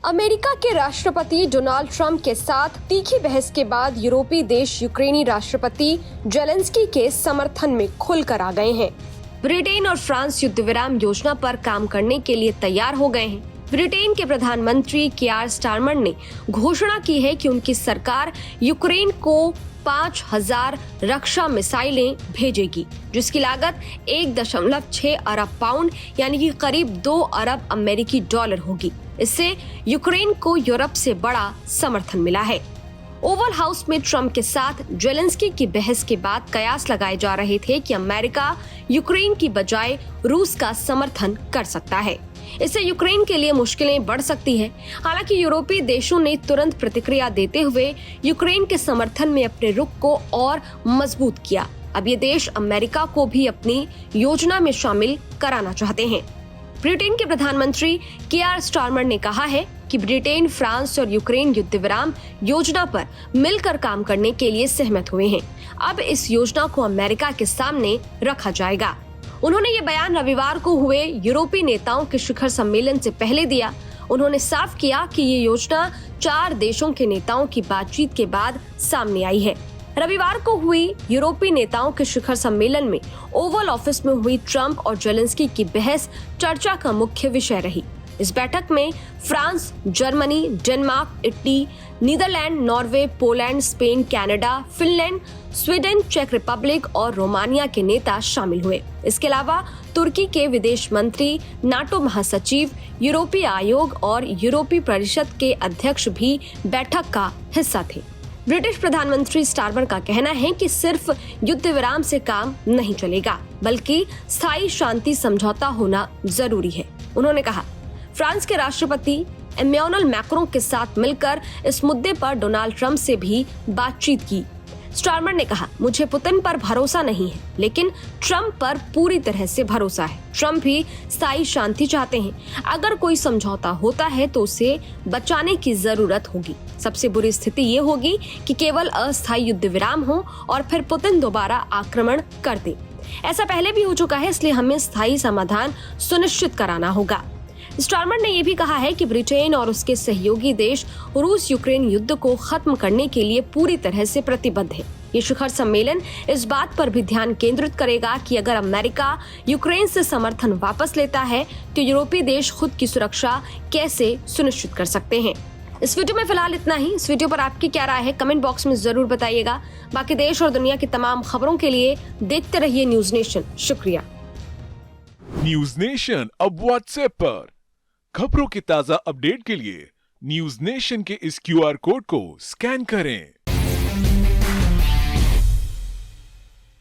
America के राष्ट्रपति Donald Trump के साथ तीखी बहस के बाद यूरोपीय देश यूक्रेनी राष्ट्रपति जेलेंस्की के समर्थन में खुलकर आ गए हैं। ब्रिटेन और फ्रांस युद्ध विराम योजना पर काम करने के लिए तैयार हो गए हैं। ब्रिटेन के प्रधानमंत्री कियार स्टारमर ने घोषणा की है कि उनकी सरकार यूक्रेन को 5,000 रक्षा मिसाइलें भेजेगी, जिसकी लागत 1.6 अरब पाउंड यानी कि करीब 2 अरब अमेरिकी डॉलर होगी। इससे यूक्रेन को यूरोप से बड़ा समर्थन मिला है। ओवल हाउस में ट्रंप के साथ जेलेंस्की की बहस के बाद कयास लगाए जा रहे थे कि अमेरिका यूक्रेन की बजाय रूस का समर्थन कर सकता है। इससे यूक्रेन के लिए मुश्किलें बढ़ सकती हैं। हालांकि यूरोपीय देशों ने तुरंत प्रतिक्रिया देते हुए यूक्रेन के समर्थन में अपने रुख को और मजबूत किया। अब ये देश अमेरिका को भी अपनी योजना में शामिल कराना चाहते हैं। ब्रिटेन के प्रधानमंत्री कियार स्टारमर ने कहा है कि ब्रिटेन, फ्रांस और यूक्रेन युद्ध विराम योजना पर मिलकर काम करने के लिए सहमत हुए हैं। अब इस योजना को अमेरिका के सामने रखा जाएगा। उन्होंने ये बयान रविवार को हुए यूरोपीय नेताओं के शिखर सम्मेलन से पहले दिया। उन्होंने साफ किया कि ये योजना 4 देशों के नेताओं की बातचीत के बाद सामने आई है। रविवार को हुई यूरोपीय नेताओं के शिखर सम्मेलन में ओवल ऑफिस में हुई ट्रंप और जेलेंस्की की बहस चर्चा का मुख्य विषय रही। इस बैठक में France, Germany, Denmark, Italy, Netherlands, Norway, Poland, Spain, Canada, Finland, Sweden, चेक रिपब्लिक और रोमानिया के नेता शामिल हुए। इसके अलावा तुर्की के विदेश मंत्री, नाटो महासचिव, यूरोपीय आयोग और यूरोपीय परिषद के अध्यक्ष भी बैठक का हिस्सा थे। ब्रिटिश प्रधानमंत्री स्टारमर का कहना है कि सिर्फ युद्ध विराम से काम नहीं चलेगा, बल्कि स्थायी शांति समझौता होना जरूरी है। उन्होंने कहा, फ्रांस के राष्ट्रपति इमैनुअल मैक्रों के साथ मिलकर इस मुद्दे पर डोनाल्ड ट्रंप से भी बातचीत की। स्टारमर ने कहा, मुझे पुतिन पर भरोसा नहीं है, लेकिन ट्रंप पर पूरी तरह से भरोसा है। ट्रंप भी स्थायी शांति चाहते हैं। अगर कोई समझौता होता है तो उसे बचाने की जरूरत होगी। सबसे बुरी स्थिति ये होगी कि केवल अस्थायी युद्ध विराम हो और फिर पुतिन दोबारा आक्रमण कर दे। ऐसा पहले भी हो चुका है, इसलिए हमें स्थायी समाधान सुनिश्चित कराना होगा। स्टारमर ने यह भी कहा है कि ब्रिटेन और उसके सहयोगी देश रूस यूक्रेन युद्ध को खत्म करने के लिए पूरी तरह से प्रतिबद्ध है। ये शिखर सम्मेलन इस बात पर भी ध्यान केंद्रित करेगा कि अगर अमेरिका यूक्रेन से समर्थन वापस लेता है तो यूरोपीय देश खुद की सुरक्षा कैसे सुनिश्चित कर सकते हैं। इस वीडियो में फिलहाल इतना ही। इस वीडियो पर आपकी क्या राय है कमेंट बॉक्स में जरूर बताइएगा। बाकी देश और दुनिया की तमाम खबरों के लिए देखते रहिए न्यूज नेशन। शुक्रिया। न्यूज नेशन अब व्हाट्सएप पर खबरों की ताजा अपडेट के लिए न्यूज नेशन के इस QR कोड को स्कैन करें।